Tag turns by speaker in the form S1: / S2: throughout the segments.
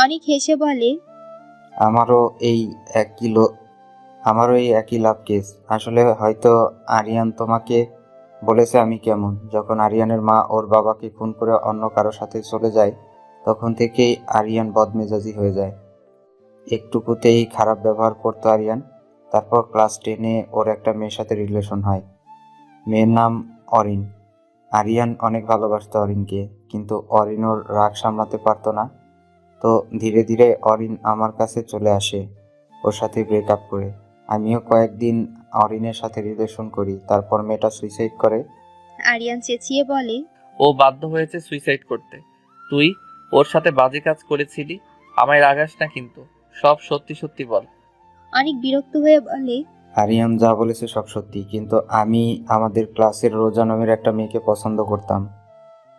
S1: অনিক হেসে বলে,
S2: আমারও এই একই লাভ কেস। আসলে হয়তো আরিয়ান তোমাকে বলেছে আমি কেমন। যখন আরিয়ানের মা ওর বাবাকে খুন করে অন্য কারো সাথে চলে যায়, তখন থেকেই আরিয়ান বদমেজাজি হয়ে যায়। একটুকুতেই খারাপ ব্যবহার করতো আরিয়ান। তারপর ক্লাস 10-এ ওর একটা মেয়ের সাথে রিলেশন হয়। মেয়ের নাম অরিন। আরিয়ান অনেক ভালোবাসতো অরিনকে, কিন্তু অরিন ওর রাগ সামলাতে পারতো না। তো ধীরে ধীরে অরিন আমার কাছে চলে আসে ওর সাথে ব্রেকআপ করে। আমিও কয়েকদিন অরিনের সাথে রিলেশন করি, তারপর মেয়েটা সুইসাইড করে।
S1: আরিয়ান চেঁচিয়ে বলে,
S3: ও বাধ্য হয়েছে সুইসাইড করতে। তুই ওর সাথে বাজে কাজ করেছিলি। আমায় রাগাস না কিন্তু, সব সত্যি সত্যি বল।
S1: অনেক বিরক্ত হয়ে বলে,
S2: আরিয়ান যা বলেছে সব সত্যি, কিন্তু আমি আমাদের ক্লাসের রোজা নামের একটা মেয়েকে পছন্দ করতাম।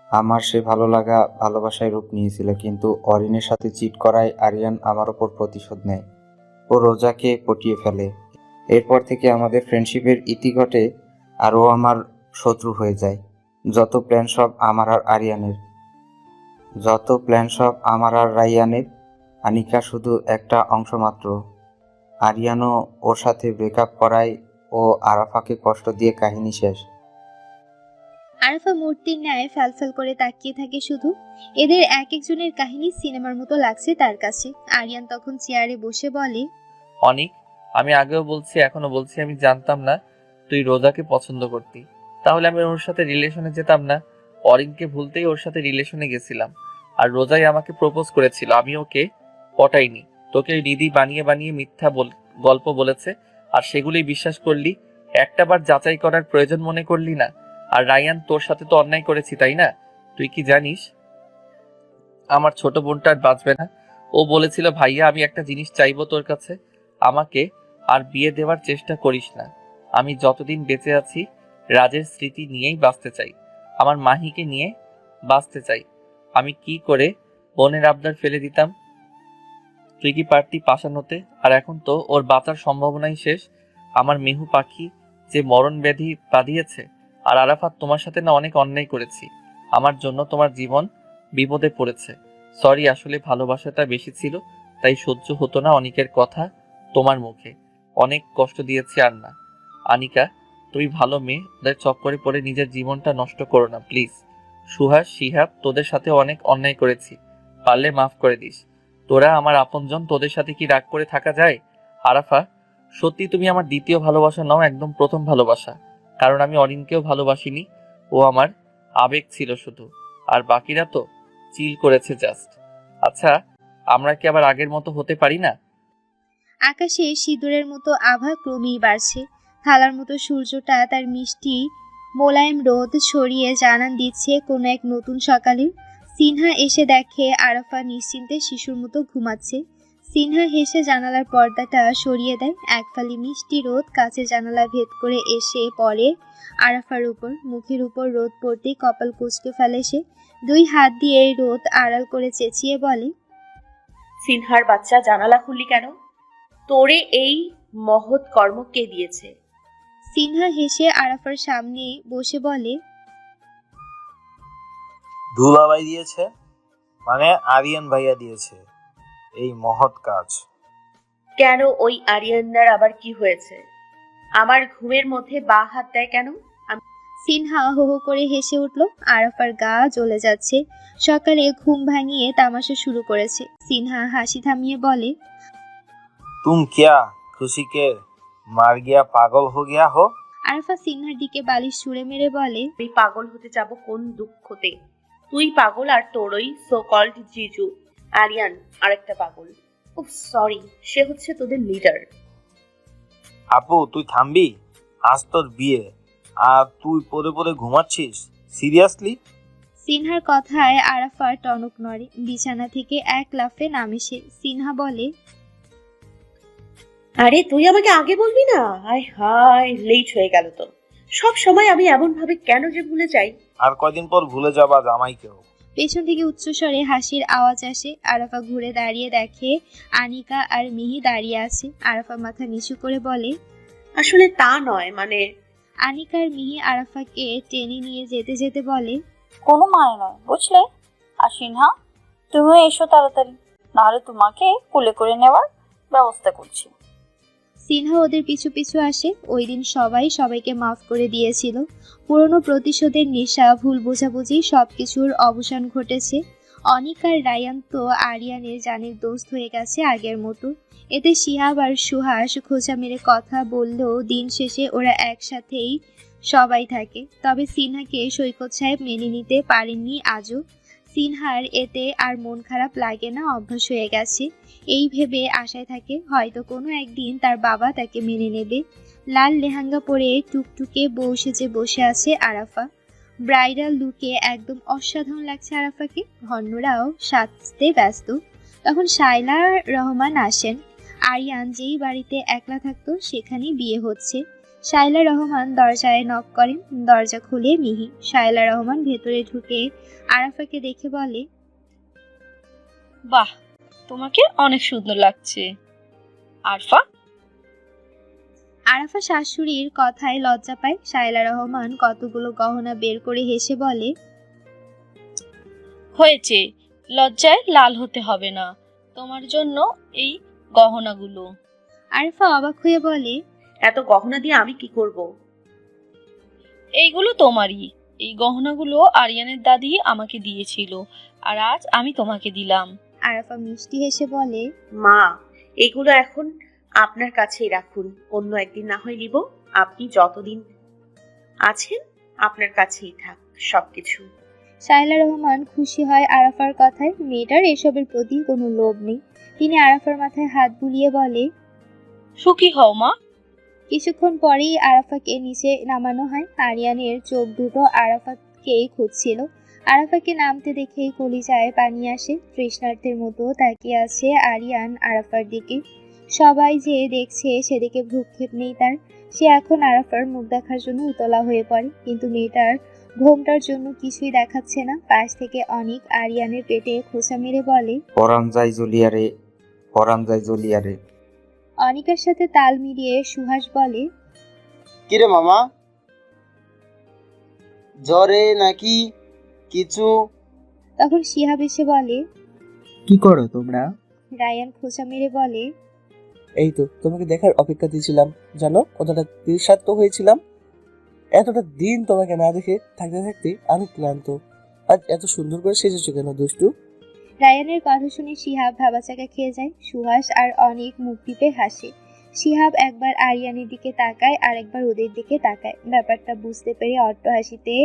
S2: আমার সে ভালো লাগা ভালোবাসায় রূপ নিয়েছিল, কিন্তু অরিনের সাথে চিট করায় আরিয়ান আমার ওপর প্রতিশোধ নেয়। ও রোজাকে পটিয়ে ফেলে। এরপর থেকে আমাদের ফ্রেন্ডশিপের ইতি ঘটে, আর ও আমার শত্রু হয়ে যায়। যত প্ল্যান সব আমার আর রাইয়ানের। আনিকা শুধু একটা অংশ মাত্র। আরিয়ানও ওর সাথে ব্রেকআপ করায় ও আরাফাকে কষ্ট দিয়ে কাহিনী শেষ।
S1: আরাফা মূর্তির ন্যায় ফ্যালফ্যাল করে তাকিয়ে থাকে শুধু। এদের এক একজনের কাহিনী সিনেমার মতো লাগছে তার কাছে। আরিয়ান তখন চেয়ারে বসে বলে,
S3: অনিক, আমি আগেও বলছি এখনো বলছি, আমি জানতাম না তুই রোজাকে পছন্দ করতি। তাহলে আমি ওর সাথে রিলেশনে যেতাম না। অরিনকে ভুলতেই ওর সাথে রিলেশনে গেছিলাম। আর রোজাই আমাকে প্রপোজ করেছিল, আমি ওকে পটাইনি। তোকে রিদি বানিয়ে বানিয়ে মিথ্যা গল্প বলেছে, আর সেগুলোই বিশ্বাস করলি। একটাবার যাচাই করার প্রয়োজন মনে করলি না। আর রায়ান, তোর সাথে তো অন্যায় করেছি, তাই না? তুই কি জানিস আমার ছোট বোনটা আর বাঁচবে না? ও বলেছিল, ভাইয়া আমি একটা জিনিস চাইবো তোর কাছে, আমাকে আর বিয়ে দেওয়ার চেষ্টা করিস না। আমি যতদিন বেঁচে আছি রাজের স্মৃতি নিয়েই বাঁচতে চাই, আমার মাহিকে নিয়ে বাঁচতে চাই। আমি কি করে বোনের আবদার ফেলে দিতাম? তুই কি পারতি পাষাণ হতে? আর এখন তো ওর বাঁচার সম্ভাবনাই শেষ। আমার মেহু পাখি যে মরণ ব্যাধি বাঁধিয়েছে। আর আরাফাত, তোমার সাথে না অনেক অন্যায় করেছি। আমার জন্য তোমার জীবন বিপদে পড়েছে। সরি, আসলে ভালোবাসাটা বেশি ছিল, তাই সহ্য হতো না অনিকের কথা তোমার মুখে। অনেক কষ্ট দিয়েছি। আর না, আনিকা, তুমি ভালো মেয়ে, ওদের চক্করে পড়ে নিজের জীবনটা নষ্ট করো না প্লিজ। সুহাস, শিহাব, তোদের সাথে অনেক অন্যায় করেছি, পারলে মাফ করে দিস। তোরা আমার আপনজন, তোদের সাথে কি রাগ করে থাকা যায়? আরাফা, সত্যি তুমি আমার দ্বিতীয় ভালোবাসা নও, একদম প্রথম ভালোবাসা। কারণ আমি অরিনকেও ভালোবাসিনি, ও আমার আবেগ ছিল শুধু। আর বাকিরা তো চিল করেছে জাস্ট। আচ্ছা, আমরা কি আবার আগের মতো হতে পারি না?
S1: আকাশে সিঁদুরের মতো আভা ক্রমেই বাড়ছে। থালার মতো সূর্যটা তার মিষ্টি মোলায়েম রোদ ছড়িয়ে জানান দিচ্ছে কোনো এক নতুন সকালের। সিনহা এসে দেখে আরাফা নিশ্চিন্তে শিশুর মতো ঘুমাচ্ছে। সিনহা হেসে জানালার পর্দাটা সরিয়ে দেয়। এক ফালি মিষ্টি রোদ কাঁচের জানালা ভেদ করে এসে পড়ে আরাফার উপর। মুখের উপর রোদ পড়তেই কপাল কুঁচকে ফেলে সে। দুই হাত দিয়ে রোদ আড়াল করে চেঁচিয়ে বলে,
S4: সিনহার বাচ্চা, জানালা খুললি কেন? তোরে এই মহৎ কর্ম কে দিয়েছে?
S1: সিনহা হেসে আরাফার সামনে বসে বলে,
S5: দুলাভাই দিয়েছে, মানে আরিয়ান ভাইয়া দিয়েছে এই মহৎ কাজ।
S4: কেন, ওই আরিয়ান্নার আবার কি হয়েছে? আমার ঘুমের মধ্যে বা হাত দেয় কেন?
S1: সিনহা হো হো করে হেসে উঠল। আরাফার গা জ্বলে যাচ্ছে। সকালে ঘুম ভাঙিয়ে তামাশা শুরু করেছে। সিনহা হাসি থামিয়ে বলে,
S5: তুম কিয়া খুশি কে মার গিয়া পাগল হো গিয়া হো?
S1: আরাফা সিনহার দিকে বালিশ ছুঁড়ে মেরে বলে,
S4: আমি পাগল হতে যাব কোন দুঃখতে? তুই পাগল, আর তোর ওই সো কল্ড জিজু আরিয়ান আরেকটা পাগল। উফ সরি, সে হচ্ছে তোদের লিডার।
S5: আপু তুই থামবি? আজ তোর বিয়ে, আর তুই পরে পরে ঘুমাচ্ছিস? সিরিয়াসলি?
S1: সিনহার কথায় আরাফার টনক নড়ে। বিছানা থেকে এক লাফে নামে সে। সিনহা বলে,
S4: আরে তুই আমাকে আগে বলবি না? হায় হায়, লেট হয়ে গেল তো। সব সময় আমি এমন ভাবে কেন যে ভুলে যাই।
S5: আর কয়দিন পর ভুলে যাবা জামাইকেও।
S1: পেছন থেকে উচ্চস্বরে হাসির আওয়াজ আসে। আরাফা ঘুরে দাঁড়িয়ে দেখে আনিকা আর মিহি দাঁড়িয়ে আছে। আরাফা মাথা নিচু করে বলে,
S4: আসলে তা নয়, মানে
S1: আনিকা আর মিহি আরাফাকে টেনে নিয়ে যেতে যেতে বলে,
S6: কোনো মানে নয়, বুঝলে? আর সিনহা, তুমিও এসো তাড়াতাড়ি। নাহলে তোমাকে কোলে করে নেওয়ার ব্যবস্থা করছি।
S1: সিনহা ওদের পিছু পিছু আসে। ওই দিন সবাই সবাইকে মাফ করে দিয়েছিল। পুরনো প্রতিশোধের নেশা, ভুল বোঝাবুঝি সবকিছুর অবসান ঘটেছে। অনিক আর রায়ান তো আরিয়ানের জানের দোস্ত হয়ে গেছে আগের মতো। এতে শিহাব আর সুহাস খোঁচা মেরে কথা বললেও দিন শেষে ওরা একসাথেই সবাই থাকে। তবে সিনহাকে সৈকত সাহেব মেনে নিতে পারেননি আজও। সিনহার এতে আর মন খারাপ লাগে না, অভ্যাস হয়ে গেছে। এই ভেবে আশায় থাকে হয়তো কোনো একদিন তার বাবা তাকে মেনে নেবে। লাল লেহেঙ্গা পরে টুকটুকে বউ সেজে বসে আছে আরাফা। ব্রাইডাল লুকে একদম অসাধারণ লাগছে আরাফাকে। অন্যরাও সাজতে ব্যস্ত। তখন শায়লা রহমান আসেন। আরিয়ান যেই বাড়িতে একলা থাকতো সেখানেই বিয়ে হচ্ছে। শায়লা রহমান দরজায় নক করেন। দরজা খুলে মিহি। শায়লা রহমান ভেতরে ঢুকে আরাফাকে দেখে বলে,
S7: বাহ, তোমাকে অনেক সুন্দর লাগছে আরফা।
S1: আরাফা শাশুড়ির কথায় লজ্জা পায়। শায়লা রহমান কতগুলো গহনা বের করে হেসে বলে,
S7: হয়েছে, লজ্জায় লাল হতে হবে না, তোমার জন্য এই গহনাগুলো।
S1: আরাফা অবাক হয়ে বলে,
S4: এত গহনা দিয়ে আমি কি করব?
S7: এইগুলো তোমারই। এই গহনাগুলো আরিয়ানের দাদি আমাকে দিয়েছিল, আর আজ আমি তোমাকে দিলাম।
S1: আরাফা মিষ্টি হেসে বলে,
S4: মা, এগুলো এখন আপনার কাছেই রাখুন, অন্য একদিন না হয় নিব। আপনি যতদিন আছেন আপনার কাছেই থাক সবকিছু।
S1: শায়লা রহমান খুশি হয় আরাফার কথায়। মেয়েটার এসবের প্রতি কোনো লোভ নেই। তিনি আরাফার মাথায় হাত বুলিয়ে বলে,
S7: সুখী হও মা।
S1: কিছুক্ষণ পরেই আরাফাকে নিচে নামানো হয়। আরিয়ানের চোখ দুটো আরাফাকেই খুঁজছিল। আরাফাকে নামতে দেখেই কলিজায় পানি আসে। তৃষ্ণার্তের মতো তাকিয়ে আছে আরিয়ান আরাফার দিকে। সবাই যে দেখছে সেদিকে ভ্রুক্ষেপ নেই তার। সে এখন আরাফার মুখ দেখার জন্য উতলা হয়ে পড়ে, কিন্তু মেয়েটার ঘোমটার জন্য কিছুই দেখাচ্ছে না। পাশ থেকে অনিক আরিয়ানের পেটে খোঁচা মেরে বলে,
S2: পরাণ যায় জুলিয়ারে, পরাণ যায় জুলিয়ারে।
S1: অনিকার সাথে তাল মিলিয়ে সুহাস বলে,
S8: কিরে মামা, জ্বরে নাকি কিছু?
S1: তখন শিহাব এসে বলে,
S9: কি করো তোমরা?
S1: রায়ান খোঁচা মেরে বলে,
S10: এই তো তোমাকে দেখার অপেক্ষা দিয়েছিলাম, জানো কতটা তৃষার্ত হয়েছিলাম। এতটা দিন তোমাকে না দেখে থাকতে থাকতে আমি ক্লান্ত। আজ এত সুন্দর করে সেজেছো কেন দুষ্টু?
S1: রায়ানের কথা শুনে শিহাব ভাবাচাকা খেয়ে যায়। সুহাস আর অনেক মুখ টিপে হাসে। শিহাব একবার আরিয়ানের দিকে তাকায় আর একবার ওদের দিকে তাকায়। ব্যাপারটা বুঝতে পেরে অট্ট হাসিতে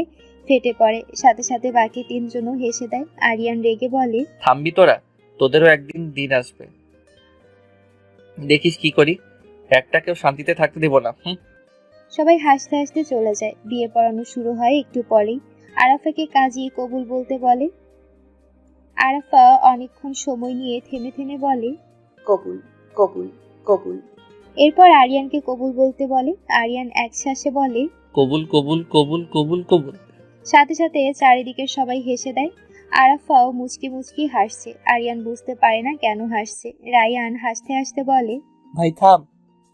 S1: ফেটে পড়ে। সাথে সাথে বাকি তিনজনও হেসে দেয়। আরিয়ান রেগে বলে,
S3: থামবি তোরা, তোদেরও একদিন দিন আসবে, দেখিস কি করি। একটাকেও শান্তিতে থাকতে দেব না।
S1: সবাই হাসতে হাসতে চলে যায়। বিয়ে পড়ানো শুরু হয় একটু পরেই। আরাফাকে কাজী কবুল বলতে বলে। আরাফা অনেকক্ষণ সময় নিয়ে থেমে থেমে বলে,
S4: কবুল কবুল কবুল।
S1: এরপর আরিয়ানকে কবুল বলতে বলে। আরিয়ান একশ্বাসে বলে,
S3: কবুল কবুল কবুল কবুল কবুল।
S1: সাথে সাথে চারিদিকে সবাই হেসে দেয়। আরাফাও মুচকি মুচকি হাসছে। আরিয়ান বুঝতে পারে না কেন হাসছে। রায়ান হাসতে হাসতে বলে,
S10: ভাই থাম,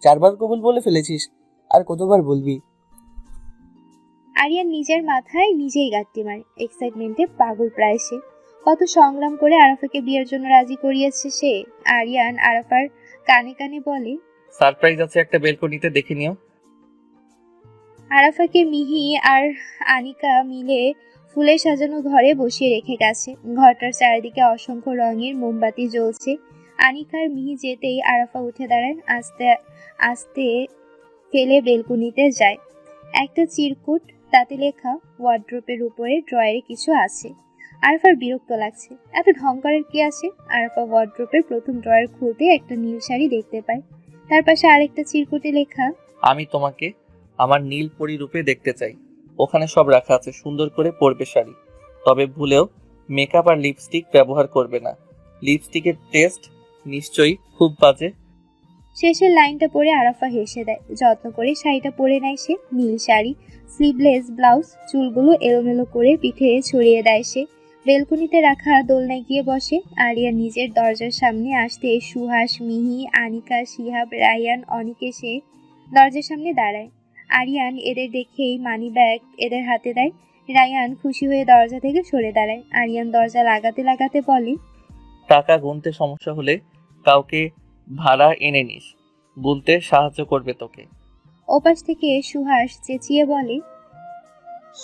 S10: 4 বার কবুল বলে ফেলেছিস, আর কতবার বলবি?
S1: আরিয়ান নিজের মাথায় নিজেই গাঁটটি মারে। এক্সাইটমেন্টে পাগল প্রায় সে। কত সংগ্রাম করে আরাফাকে বিয়ের জন্য রাজি করিয়েছে সে। আরিয়ান আরাফার কানে কানে বলে,
S3: সারপ্রাইজ আছে একটা, বেলকনিতে দেখে নিও।
S1: আরাফাকে মিহি আর আনিকা মিলে ফুলে সাজানো ঘরে বসিয়ে রেখে গেছে। ঘরটার চারিদিকে অসংখ্য রঙের মোমবাতি জ্বলছে। আনিকার মিহি যেতেই আরাফা উঠে দাঁড়ায়। আস্তে আস্তে ফেলে বেলকনিতে যায়। একটা চিরকুট, তাতে লেখা ওয়ার্ড্রোপের উপরে ড্রয়ারে কিছু আছে। আরাফার বিরক্ত লাগছে। এত ঢং করার কি আছে? আরাফা ওয়ার্ড্রোপের প্রথম ড্রয়ার খুলতে একটা নীল শাড়ি দেখতে পায়। তার পাশে আরেকটা চিরকুটে লেখা,
S3: আমি তোমাকে আমার নীল পরি রূপে দেখতে চাই। ওখানে সব রাখা আছে, সুন্দর করে পরবে শাড়ি, তবে ভুলেও মেকআপ আর লিপস্টিক ব্যবহার করবে না। লিপস্টিকের টেস্ট নিশ্চয়ই খুব বাজে।
S1: শেষের লাইনটা পরে আরাফা হেসে দেয়। যত্ন করে শাড়িটা পরে নেয় সে। নীল শাড়ি, স্লিভলেস ব্লাউজ, চুলগুলো এলোমেলো করে পিঠে ছড়িয়ে দেয় সে। বেলকনিতে রাখা দোলনায় গিয়ে বসে। আরিয়া নিজের দরজার সামনে আসতে সুহাস, মিহি, আনিকা, শিহাব, রায়ান, অনিক এসে দরজার সামনে দাঁড়ায়। আরিয়ান এদের দেখেই মানি ব্যাগ এদের হাতে দেয়। রায়ান খুশি হয়ে দরজা থেকে সরে দাঁড়ায়। আরিয়ান দরজা লাগাতে লাগাতে বলে,
S3: টাকা গুনতে সমস্যা হলে কাউকে ভাড়া এনে নিস, গুনতে সাহায্য করবে তোকে।
S1: ওপাশ থেকে সুহাস চেঁচিয়ে বলে,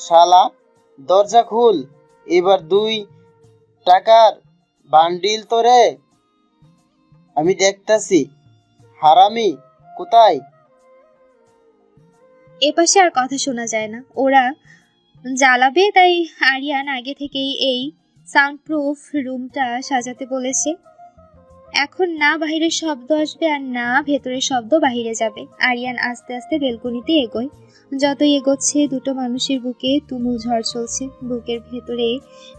S8: শালা দরজা খুল, এবার 2 টাকার বান্ডিল তোরে আমি দেখতাছি। হারামি কোথায়?
S1: এপাশে আর কথা শোনা যায় না। ওরা জ্বালাবে, তাই আরিয়ান আগে থেকেই এই সাউন্ডপ্রুফ রুমটা সাজাতে বলেছে। এখন না বাহিরের শব্দ আসবে আর না ভেতরের শব্দ বাহিরে যাবে। আরিয়ান আস্তে আস্তে বেলকনিতে এগোয়। যতই এগোচ্ছে দুটো মানুষের বুকে তুমুল ঝড় চলছে, বুকের ভেতরে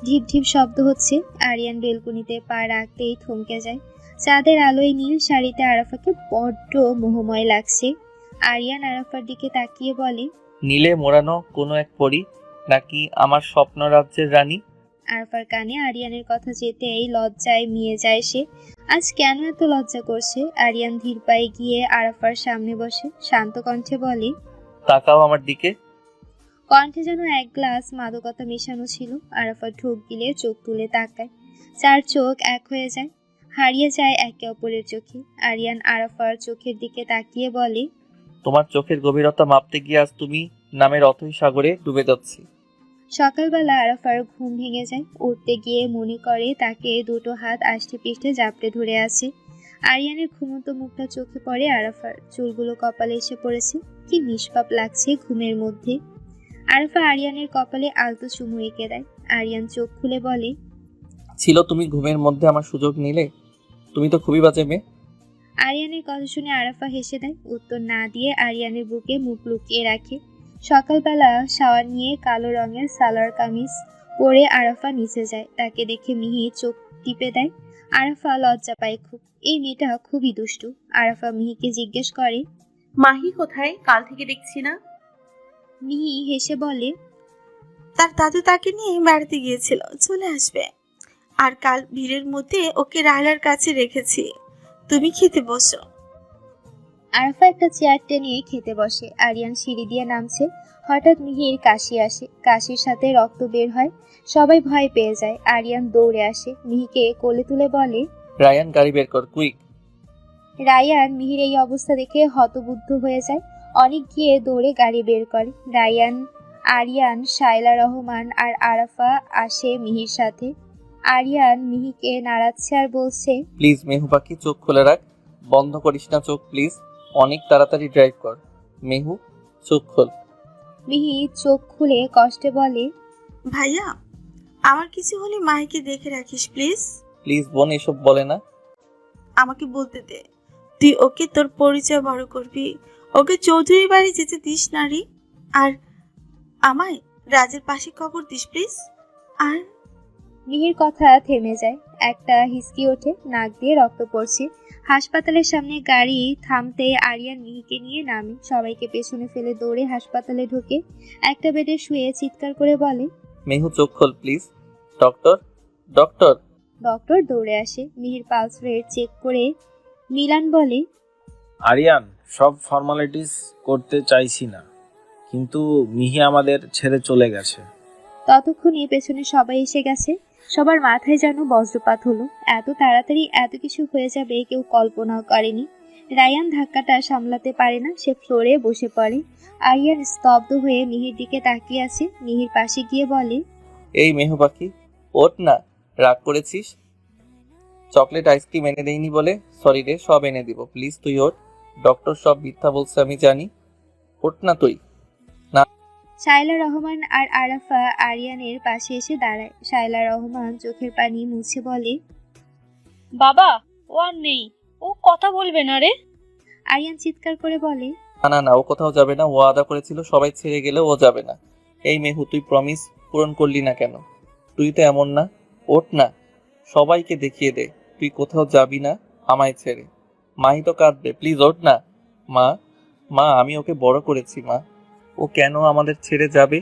S1: ঢিপ ঢিপ শব্দ হচ্ছে। আরিয়ান বেলকনিতে পা রাখতেই থমকে যায়। চাঁদের আলোয় নীল শাড়িতে আরাফাকে বড্ড মোহময় লাগছে। আরিয়ান আরাফার দিকে তাকিয়ে বলে,
S3: নীলে মোড়ানো কোনো এক পরী নাকি আমার স্বপ্ন রাজ্যের রানী?
S1: আরাফার কানে আরিয়ানের কথা যেতেই লজ্জায় মিয়ে যায় সে। আজ কেন এত লজ্জা করছে? আরিয়ান ধীর পায়ে গিয়ে আরাফার সামনে বসে শান্ত কণ্ঠে বলে,
S3: তাকাও আমার দিকে।
S1: কণ্ঠে যেন এক গ্লাস মাদকতা মেশানো ছিল। আরাফা ঢোক গিলে চোখ তুলে তাকায়। 4 চোখ এক হয়ে যায়, হারিয়ে যায় একে অপরের চোখে। আরিয়ান আরাফার চোখের দিকে তাকিয়ে বলে,
S3: তোমার চোখের গভীরতা মাপতে গিয়ে আজ তুমি নামের অথই সাগরে ডুবে যাচ্ছি।
S1: সকালবেলা আরাফার ঘুম ভেঙে যায়। উঠতে গিয়ে মনে করে তাকে দুটো হাত আষ্টে পৃষ্ঠে জাপটে ধরে আছে। আরিয়ানের ঘুমন্ত মুখটা চোখে পড়ে আরাফার। চুলগুলো কপালে এসে পড়েছে, কি নিষ্পাপ লাগছে ঘুমের মধ্যে। আরাফা আরিয়ানের কপালে আলতো চুমু এঁকে দেয়। আরিয়ান চোখ খুলে বলে,
S3: ছিল তুমি ঘুমের মধ্যে আমার সুযোগ নিলে? তুমি তো খুবই বাজে মেয়ে।
S1: আরিয়ানের কথা শুনে আরাফা হেসে দেয়। উত্তর না দিয়ে আরিয়ানের বুকে মুখ লুকিয়ে রাখে। সকালবেলা শাওয়ার নিয়ে কালো রঙের সালোয়ার কামিজ পরে আরাফা নিচে যায়। তাকে দেখে মিহি চোখ টিপে দেয়। আরাফা লজ্জা পায় খুব। এই মেয়েটা খুবই দুষ্টু। আরাফা মিহিকে জিজ্ঞেস করে,
S4: মাহি কোথায়? কাল থেকে দেখছি না।
S1: মিহি হেসে বলে,
S11: তার দাদু তাকে নিয়ে বেড়াতে গিয়েছিল, চলে আসবে। আর কাল ভিড়ের মধ্যে ওকে রায়লার কাছে রেখেছি। তুমি খেতে বসো।
S1: আরাফা একটা চেয়ার টেনে খেতে বসে। আরিয়ান সিঁড়ি দিয়ে নামছে। হঠাৎ মিহির কাশি আসে। কাশির সাথে রক্ত বের হয়। সবাই ভয় পেয়ে যায়। আরিয়ান দৌড়ে আসে, মিহিকে কোলে তুলে বলে,
S3: রায়ান গাড়ি বের কর, কুইক।
S1: রায়ান মিহির এই অবস্থা দেখে হতবুদ্ধ হয়ে যায়। অনেক গিয়ে দৌড়ে গাড়ি বের করে। রায়ান, আরিয়ান, শায়লা রহমান আর আরাফা আসে মিহির সাথে। আরিয়ান মিহিকে নাড়াচ্ছে আর বলছে,
S3: প্লিজ মেহু পাখি, চোখ খুলে রাখ, বন্ধ করিস না চোখ প্লিজ। অনেক তাড়াতাড়ি ড্রাইভ কর। মেহু, চোখ খোল।
S1: মিহি চোখ খুলে কষ্টে বলে,
S11: ভাইয়া, আমার কিছু হলে মাহিকে দেখে রাখিস প্লিজ।
S3: প্লিজ বোন, এসব বলে না।
S11: আমাকে বলতে দে, তুই ওকে তোর পরিচয় বড় করবি। ওকে চৌধুরী বাড়ি যেতে দিস না রে। আর আমায় রাজের পাশে কবর দিস প্লিজ। আর
S1: মিহির কথা থেমে যায়। একটা হিসকি ওঠে, নাক দিয়ে রক্ত পড়ছে। হাসপাতালের সামনে গাড়ি থামতে আরিয়ান মিহিকে নিয়ে নামে। সবাইকে পেছনে ফেলে দৌড়ে হাসপাতালে ঢোকে। একটা বেডে শুয়ে চিৎকার করে বলে,
S3: মেহু চোখ খোল প্লিজ। Doctor, doctor.
S1: ডক্টর দৌড়ে আসে। মিহির পালস রেট চেক করে মিলান বলে,
S5: আরিয়ান, সব ফর্মালিটিস করতে চাইছি না, কিন্তু মিহি আমাদের ছেড়ে চলে গেছে।
S1: ততক্ষণে পেছনে সবাই এসে গেছে। সবার মাথায় যেন বজ্রপাত হলো। এত তাড়াতাড়ি এত কিছু হয়ে যাবে কেউ কল্পনাও করেনি। রায়ান ধাক্কাটা সামলাতে পারে না, সে ফ্লোরে বসে পড়ে। আরিয়ান স্তব্ধ হয়ে মিহির দিকে তাকিয়ে আছে। মিহির পাশে গিয়ে বলে,
S3: এই মেহু পাখি, ওঠ না, রাগ করেছিস? চকলেট আইসক্রিম এনে দেইনি বলে? সরি রে, সব এনে দিব, প্লিজ তুই ওঠ। ডক্টর সব মিথ্যা বলছে আমি জানি, ওঠ না তুই।
S1: শায়লা রহমান আর আরাফা আরিয়ানের পাশে এসে দাঁড়ায়। শায়লা রহমান চোখের পানি মুছে বলে,
S7: বাবা, ও আর নেই, ও কথা বলবে না রে।
S1: আরিয়ান চিৎকার করে বলে,
S3: না না না, ও কোথাও যাবে না। ও আদা করেছিল সবাই ছেড়ে গেলে ও যাবে না। এই মেহু, তুই প্রমিস পূরণ করলি না কেন? তুই তো এমন না, ওঠ না, সবাইকে দেখিয়ে দে তুই কোথাও যাবি না আমায় ছেড়ে। মাহি তো কাঁদবে, প্লিজ ওঠ না। মা, মা, আমি ওকে বড় করেছি মা, ও কেন আমাদের ছেড়ে যাবে?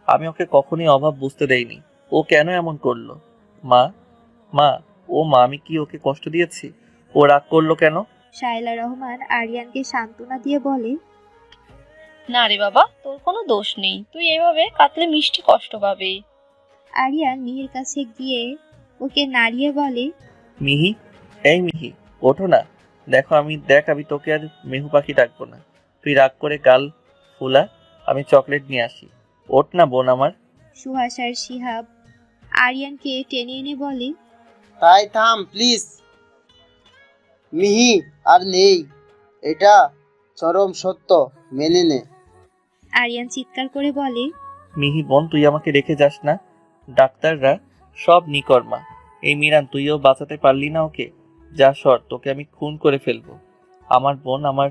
S3: আমি ওকে কখনই অভাব বুঝতে দেইনি, ও কেন এমন করলো? মা, মা, ও মা, আমি কি ওকে কষ্ট দিয়েছি? ও রাগ করলো কেন?
S1: শায়লা রহমান আরিয়ানকে সান্ত্বনা দিয়ে বলে,
S7: না রে বাবা, তোর কোনো দোষ নেই, তুই এভাবে কাতলে মিষ্টি কষ্ট পাবে।
S1: আরিয়ান মিহির কাছে গিয়ে ওকে নাড়িয়ে বলে,
S3: মিহি, এই মিহি, ওঠো না। দেখ আমি তোকে আর মেহু পাখি ডাকবো না। তুই রাগ করে গাল ফুলা, আমি চকলেট নিয়ে আসি। ওঠ না বোন আমার।
S1: সুহাস আর শিহাব আরিয়ানকে টেনে এনে বলে,
S8: তাই থাম প্লিজ। মিহি আর নেই, এটা চরম সত্য, মেনে নে।
S1: আরিয়ান চিৎকার করে বলে,
S3: মিহি বোন, তুই আমাকে রেখে যাস না। ডাক্তাররা সব নিকর্মা। এই মিরান, তুইও বাঁচাতে পারলি না ওকে। যা সর, তোকে আমি খুন করে ফেলবো। আমার বোন, আমার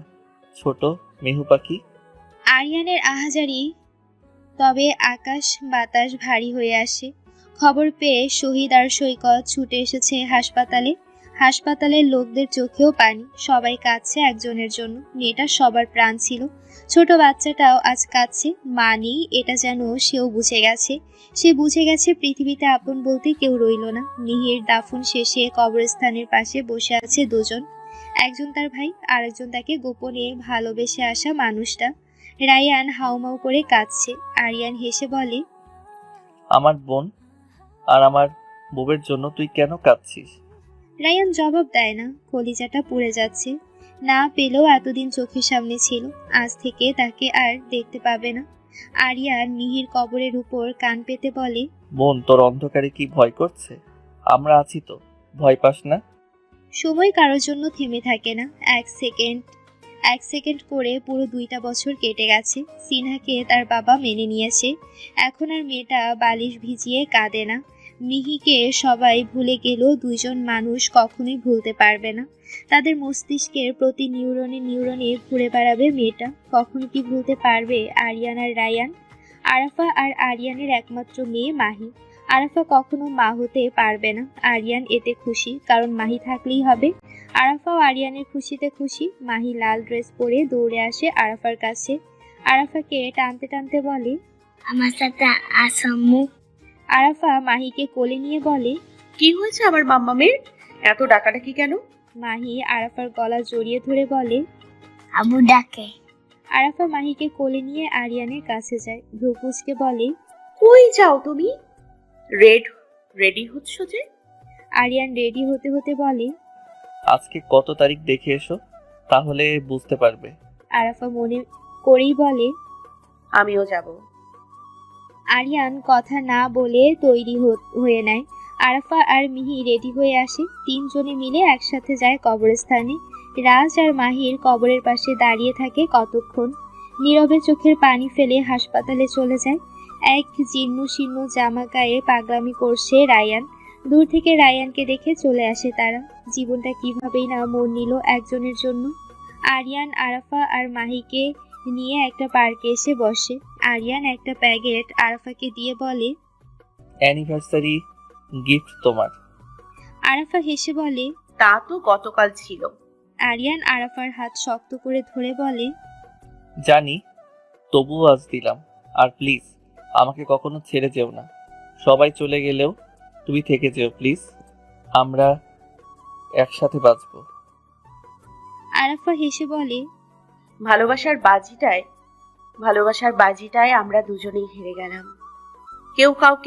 S3: ছোট মেহু পাখি।
S1: আরিয়ানের আহাজারি। তবে আকাশ বাতাস ভারী হয়ে আসে। খবর পেয়ে শহীদ আর সৈকত ছুটে এসেছে হাসপাতালে। হাসপাতালের লোকদের চোখেও পানি, সবাই কাঁদছে একজনের জন্য। মেয়েটা সবার প্রাণ ছিল। ছোট বাচ্চাটাও আজ কাঁদছে। মা নেই, এটা যেন সেও বুঝে গেছে। সে বুঝে গেছে পৃথিবীতে আপন বলতে কেউ রইল না। মিহির দাফন শেষে কবরস্থানের পাশে বসে আছে দুজন। একজন তার ভাই, আরেকজন তাকে গোপনে ভালোবেসে আসা মানুষটা। রায়ান হাউমাউ করে কাঁদছে। আরিয়ান হেসে বলে,
S3: আমার বোন আর আমার বউয়ের জন্য তুই কেন কাঁদছিস?
S1: রায়ান জবাব দেয় না। কলিজাটা পুড়ে যাচ্ছে। না পেলেও এতদিন চোখের সামনে ছিল, আজ থেকে তাকে আর দেখতে পাবে না। আরিয়ান মিহির কবরের উপর কান পেতে বলে,
S3: বোন, তোর অন্ধকারে কি ভয় করছে? আমরা আছি তো, ভয় পাস না।
S1: সময় কারোর জন্য থেমে থাকে না। এক সেকেন্ড করে পুরো 2টা বছর কেটে গেছে। সিনহাকে তার বাবা মেনে নিয়েছে। এখন আর মেয়েটা বালিশ ভিজিয়ে কাঁদে না। মিহিকে সবাই ভুলে গেলেও দুইজন মানুষ কখনোই ভুলতে পারবে না। তাদের মস্তিষ্কের প্রতি নিউরনে ঘুরে বেড়াবে মেয়েটা। কখনো কি ভুলতে পারবে আরিয়ান আর রায়ান? আরাফা আর আরিয়ানের একমাত্র মেয়ে মাহি। আরাফা কখনো মা হতে পারবে না। আরিয়ান এতে খুশি, কারণ মাহি থাকলেই হবে। আরাফাও আরিয়ানের খুশিতে খুশি। মাহি লাল ড্রেস পরে দৌড়ে আসে আরাফার কাছে। আরাফাকে টানতে টানতে বলে,
S12: আমার সাথে আসাম্মু।
S1: আরাফা মাহিকে কোলে নিয়ে বলে,
S4: কি হয়েছে আমার মাম্মামের? এত ডাকাডাকি কেন?
S1: মাহি আরাফার গলা জড়িয়ে ধরে বলে,
S12: আবু ডাকে।
S1: আরাফা মাহিকে কোলে নিয়ে আরিয়ানের কাছে যায়। ভ্রুকুচকে বলে,
S4: কই যাও তুমি? রেডি হচ্ছ যে?
S1: আরিয়ান রেডি হতে হতে বলে,
S3: আজকে কত তারিখ দেখে এসো, তাহলে বুঝতে পারবে।
S1: আরাফা মনে করেই বলে,
S4: আমিও যাব।
S1: আরিয়ান কথা না বলে তৈরি হয়ে নেয়। আরাফা আর মিহি রেডি হয়ে আসে। 3 জনে মিলে একসাথে যায় কবরস্থানে। রাজ আর মাহির কবরের পাশে দাঁড়িয়ে থাকে কতক্ষণ। নীরবে চোখের পানি ফেলে হাসপাতালে চলে যায়। এক জীর্ণ শীর্ণ জামা গায়ে পাগলামি করছে রায়ান। দূর থেকে রায়ানকে দেখে চলে আসে তারা। জীবনটা কিভাবেই না মন নিল একজনের জন্য। আরিয়ান আরাফা আর মাহিকে নিয়ে একটা পার্কে এসে বসে। আরিয়ান একটা প্যাকেট আরাফাকে দিয়ে বলে,
S3: অ্যানিভার্সারি গিফট তোমার।
S1: আরাফা হেসে বলে,
S4: তা তো গতকাল ছিল।
S1: আরিয়ান আরাফার হাত শক্ত করে ধরে বলে,
S3: জানি, তবুও আজ দিলাম। আর প্লিজ আমাকে কখনো ছেড়ে যেও না। সবাই চলে গেলেও তুমি থেকে যেও প্লিজ। আমরা একসাথে বাঁচবো।
S1: আরাফা হেসে বলে,
S4: ভালোবাসার বাজিটায় আমরা দুজনেই হেরে গেলাম। কেউ কাউকে